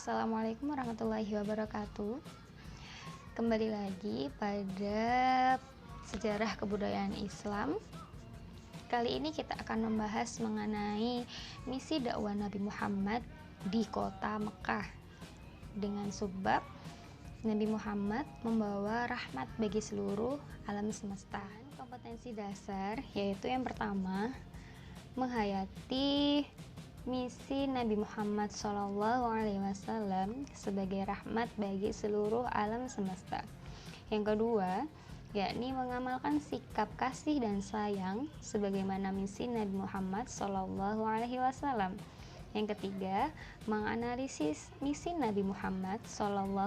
Assalamualaikum warahmatullahi wabarakatuh. Kembali lagi pada sejarah kebudayaan Islam. Kali ini kita akan membahas mengenai misi dakwah Nabi Muhammad di kota Mekah dengan subbab Nabi Muhammad membawa rahmat bagi seluruh alam semesta. Kompetensi dasar yaitu yang pertama, menghayati misi Nabi Muhammad SAW sebagai rahmat bagi seluruh alam semesta. Yang kedua, yakni mengamalkan sikap kasih dan sayang sebagaimana misi Nabi Muhammad SAW. Yang ketiga, menganalisis misi Nabi Muhammad SAW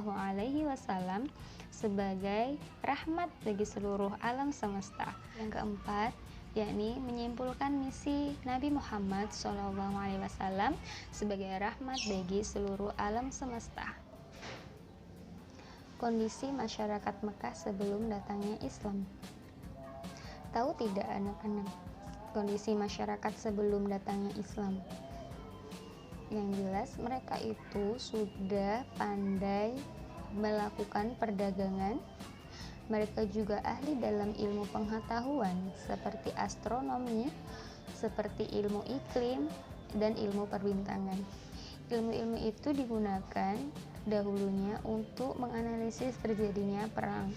sebagai rahmat bagi seluruh alam semesta. Yang keempat, yakni menyimpulkan misi Nabi Muhammad SAW sebagai rahmat bagi seluruh alam semesta. Kondisi masyarakat Mekah sebelum datangnya Islam. Tahu tidak anak-anak kondisi masyarakat sebelum datangnya Islam? Yang jelas mereka itu sudah pandai melakukan perdagangan. Mereka juga ahli dalam ilmu pengetahuan seperti astronomi, seperti ilmu iklim, dan ilmu perbintangan. Ilmu-ilmu itu digunakan dahulunya untuk menganalisis terjadinya perang.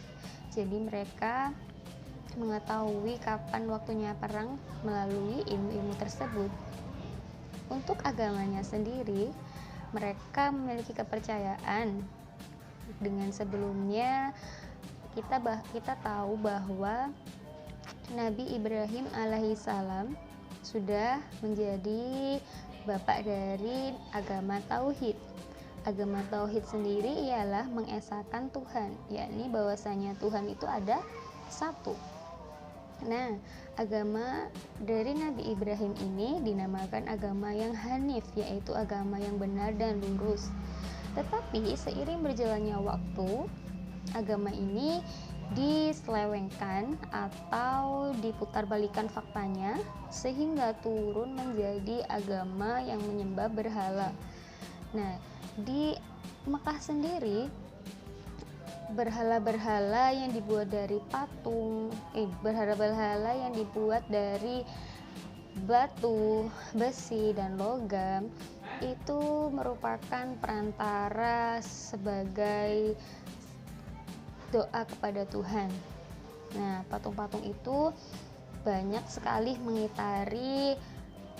Jadi mereka mengetahui kapan waktunya perang melalui ilmu-ilmu tersebut. Untuk agamanya sendiri, mereka memiliki kepercayaan dengan sebelumnya kita tahu bahwa Nabi Ibrahim alaihissalam sudah menjadi bapak dari agama tauhid. Agama tauhid sendiri ialah mengesahkan Tuhan, yakni bahwasanya Tuhan itu ada satu. Nah, agama dari Nabi Ibrahim ini dinamakan agama yang hanif, yaitu agama yang benar dan lurus. Tetapi seiring berjalannya waktu, agama ini diselewengkan atau diputarbalikan faktanya sehingga turun menjadi agama yang menyembah berhala. Nah, di Mekah sendiri berhala-berhala yang dibuat dari patung, berhala-berhala yang dibuat dari batu, besi, dan logam itu merupakan perantara sebagai doa kepada Tuhan. Nah, patung-patung itu banyak sekali mengitari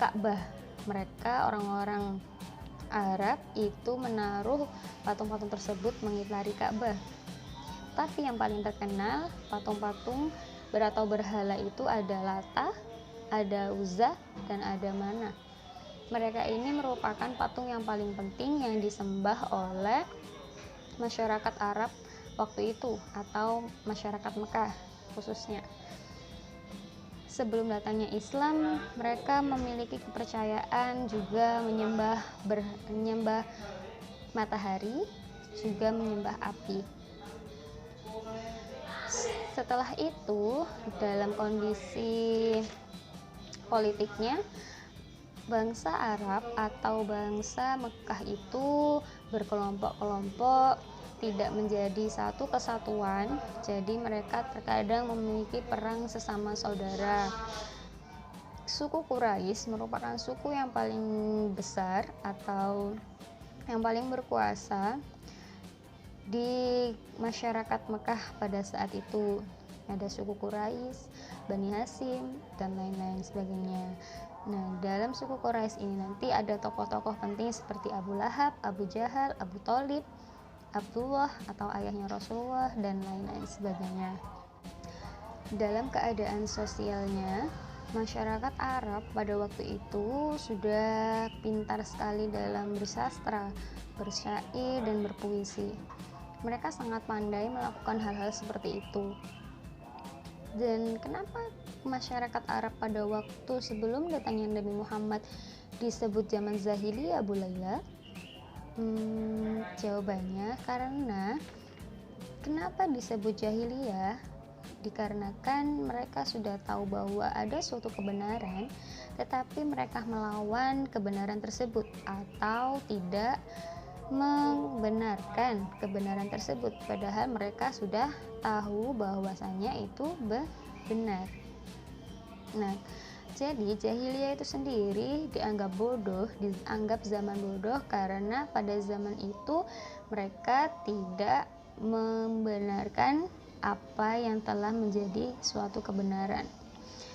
Ka'bah. Mereka orang-orang Arab itu menaruh patung-patung tersebut mengitari Ka'bah. Tapi yang paling terkenal patung-patung atau berhala itu ada Lata, ada Uzza, dan ada Manah. Mereka ini merupakan patung yang paling penting yang disembah oleh masyarakat Arab waktu itu atau masyarakat Mekah khususnya. Sebelum datangnya Islam, mereka memiliki kepercayaan juga menyembah matahari, juga menyembah api. Setelah itu, dalam kondisi politiknya, bangsa Arab atau bangsa Mekah itu berkelompok-kelompok, tidak menjadi satu kesatuan. Jadi mereka terkadang memiliki perang sesama saudara. Suku Quraisy merupakan suku yang paling besar atau yang paling berkuasa di masyarakat Mekah pada saat itu. Ada suku Quraisy, Bani Hashim, dan lain-lain sebagainya. Nah, dalam suku Quraisy ini nanti ada tokoh-tokoh penting seperti Abu Lahab, Abu Jahal, Abu Thalib, Abdullah atau ayahnya Rasulullah, dan lain-lain sebagainya. Dalam keadaan sosialnya, masyarakat Arab pada waktu itu sudah pintar sekali dalam bersastra, bersyair, dan berpuisi. Mereka sangat pandai melakukan hal-hal seperti itu. Dan kenapa masyarakat Arab pada waktu sebelum datangnya Nabi Muhammad disebut zaman Zahiliyah, Bu Laila? Jawabannya karena kenapa disebut jahiliyah? Dikarenakan mereka sudah tahu bahwa ada suatu kebenaran, tetapi mereka melawan kebenaran tersebut atau tidak membenarkan kebenaran tersebut, padahal mereka sudah tahu bahwasanya itu benar. Nah, jadi jahiliyah itu sendiri dianggap bodoh, dianggap zaman bodoh karena pada zaman itu mereka tidak membenarkan apa yang telah menjadi suatu kebenaran.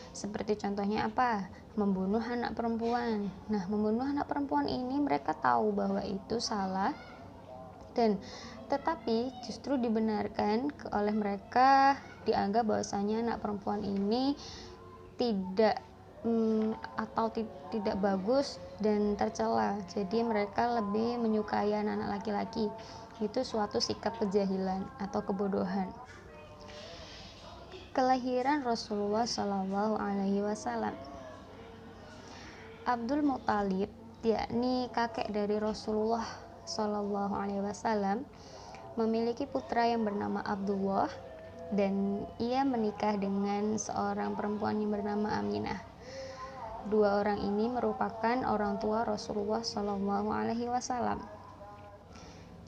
Seperti contohnya apa? Membunuh anak perempuan. Nah, membunuh anak perempuan ini mereka tahu bahwa itu salah, dan tetapi justru dibenarkan oleh mereka, dianggap bahwasanya anak perempuan ini tidak tidak bagus dan tercela. Jadi mereka lebih menyukai anak laki-laki. Itu suatu sikap kejahilan atau kebodohan. Kelahiran Rasulullah Shallallahu Alaihi Wasallam. Abdul Muthalib, yakni kakek dari Rasulullah Shallallahu Alaihi Wasallam, memiliki putra yang bernama Abdullah, dan ia menikah dengan seorang perempuan yang bernama Aminah. Dua orang ini merupakan orang tua Rasulullah Shallallahu Alaihi Wasallam.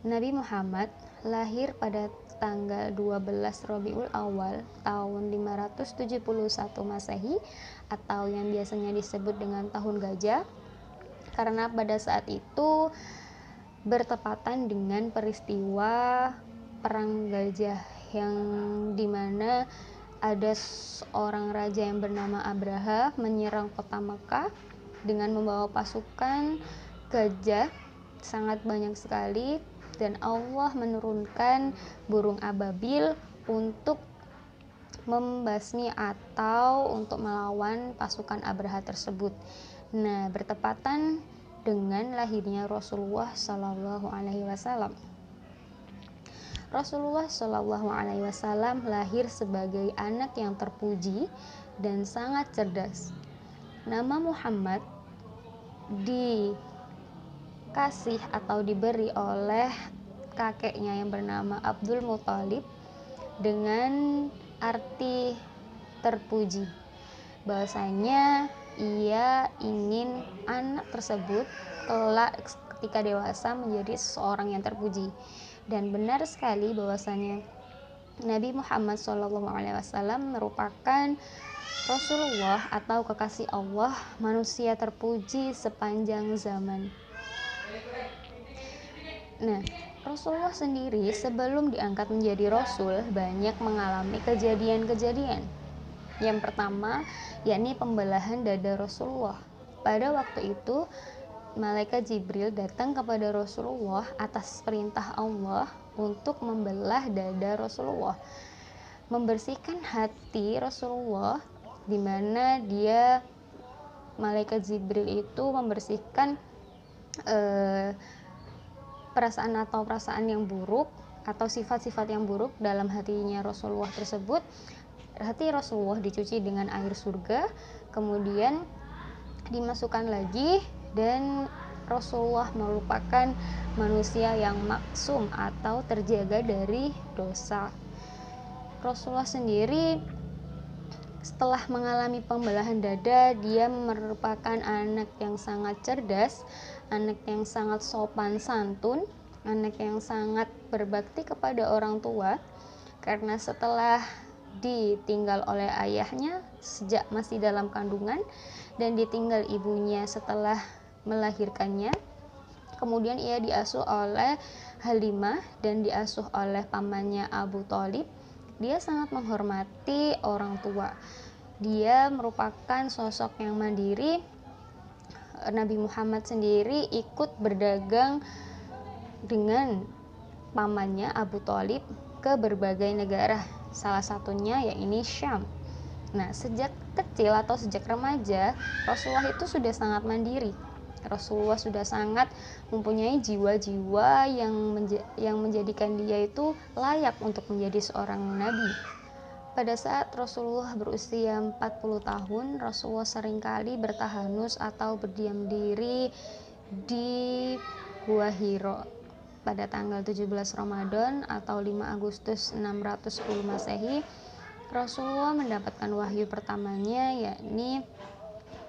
Nabi Muhammad lahir pada tanggal 12 Rabiul Awal tahun 571 Masehi, atau yang biasanya disebut dengan tahun gajah, karena pada saat itu bertepatan dengan peristiwa perang gajah, yang dimana ada seorang raja yang bernama Abraha menyerang kota Makkah dengan membawa pasukan gajah sangat banyak sekali, dan Allah menurunkan burung ababil untuk membasmi atau untuk melawan pasukan Abraha tersebut. Nah, bertepatan dengan lahirnya Rasulullah Shallallahu Alaihi Wasallam. Rasulullah Shallallahu Alaihi Wasallam lahir sebagai anak yang terpuji dan sangat cerdas. Nama Muhammad dikasih atau diberi oleh kakeknya yang bernama Abdul Muthalib dengan arti terpuji, bahwasanya ia ingin anak tersebut kelak ketika dewasa menjadi seorang yang terpuji. Dan benar sekali bahwasanya Nabi Muhammad SAW merupakan Rasulullah atau kekasih Allah, manusia terpuji sepanjang zaman. Nah, Rasulullah sendiri sebelum diangkat menjadi Rasul banyak mengalami kejadian-kejadian. Yang pertama, yakni pembelahan dada Rasulullah. Pada waktu itu Malaikat Jibril datang kepada Rasulullah atas perintah Allah untuk membelah dada Rasulullah, membersihkan hati Rasulullah, di mana Malaikat Jibril itu membersihkan perasaan yang buruk atau sifat-sifat yang buruk dalam hatinya Rasulullah tersebut. Hati Rasulullah dicuci dengan air surga, kemudian dimasukkan lagi, dan Rasulullah merupakan manusia yang maksum atau terjaga dari dosa. Rasulullah sendiri setelah mengalami pembelahan dada, dia merupakan anak yang sangat cerdas, anak yang sangat sopan santun, anak yang sangat berbakti kepada orang tua, karena setelah ditinggal oleh ayahnya sejak masih dalam kandungan dan ditinggal ibunya setelah melahirkannya, kemudian ia diasuh oleh Halimah dan diasuh oleh pamannya Abu Thalib. Dia sangat menghormati orang tua. Dia merupakan sosok yang mandiri. Nabi Muhammad sendiri ikut berdagang dengan pamannya Abu Thalib ke berbagai negara, salah satunya yakni Syam. Nah, sejak kecil atau sejak remaja, Rasulullah itu sudah sangat mandiri. Rasulullah sudah sangat mempunyai jiwa-jiwa yang menjadikan dia itu layak untuk menjadi seorang nabi. Pada saat Rasulullah berusia 40 tahun, Rasulullah seringkali bertahanus atau berdiam diri di Gua Hiro. Pada tanggal 17 Ramadan atau 5 Agustus 610 Masehi, Rasulullah mendapatkan wahyu pertamanya, yakni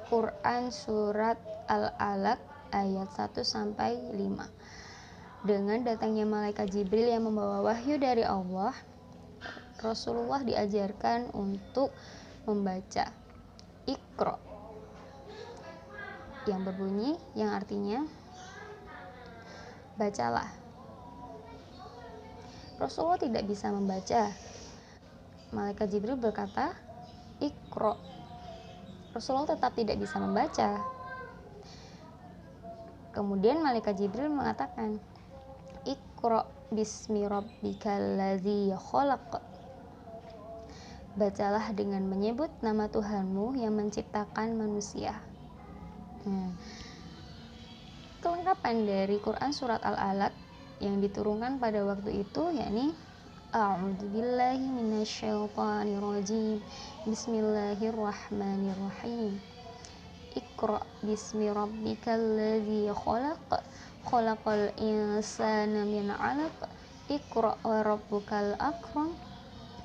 Quran Surat Al-Alaq ayat 1-5. Dengan datangnya malaikat Jibril yang membawa wahyu dari Allah, Rasulullah diajarkan untuk membaca Iqra, yang berbunyi, yang artinya bacalah. Rasulullah tidak bisa membaca. Malaikat Jibril berkata, Iqra. Rasulullah tetap tidak bisa membaca. Kemudian malaikat Jibril mengatakan, Iqra bismi rabbikal ladzi khalaq. Bacalah dengan menyebut nama Tuhanmu yang menciptakan manusia. Kelengkapan dari Quran surat Al-Alaq yang diturunkan pada waktu itu yakni A'udzubillahi minasyaitonirrajim. Bismillahirrahmanirrahim. Iqra bismi rabbikal ladzi khalaq. Khalaqal insana min 'alaq. Iqra wa rabbukal akram.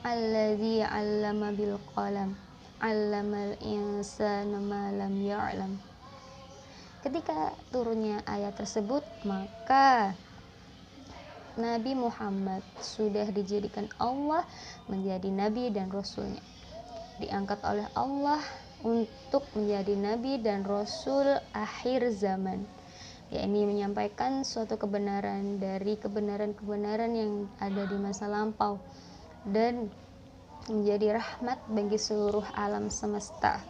Alladzi 'allama bil qalam. 'Allamal insana ma lam ya'lam. Ketika turunnya ayat tersebut, maka Nabi Muhammad sudah dijadikan Allah menjadi nabi dan rasulnya. Diangkat oleh Allah untuk menjadi nabi dan rasul akhir zaman, yakni menyampaikan suatu kebenaran dari kebenaran-kebenaran yang ada di masa lampau dan menjadi rahmat bagi seluruh alam semesta,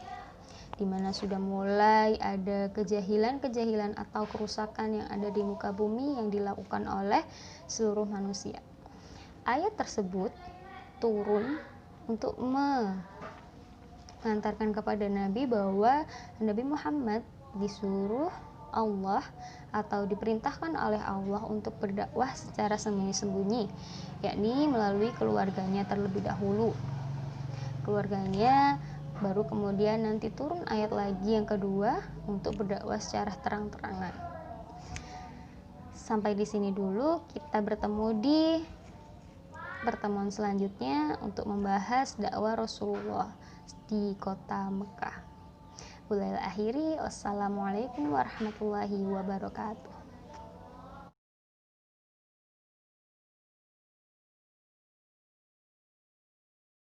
di mana sudah mulai ada kejahilan-kejahilan atau kerusakan yang ada di muka bumi yang dilakukan oleh seluruh manusia. Ayat tersebut turun untuk mengantarkan kepada Nabi bahwa Nabi Muhammad disuruh Allah atau diperintahkan oleh Allah untuk berdakwah secara sembunyi-sembunyi, yakni melalui keluarganya terlebih dahulu. Keluarganya baru kemudian nanti turun ayat lagi yang kedua untuk berdakwah secara terang-terangan. Sampai di sini dulu, kita bertemu di pertemuan selanjutnya untuk membahas dakwah Rasulullah di kota Mekah. Wassalamualaikum warahmatullahi wabarakatuh.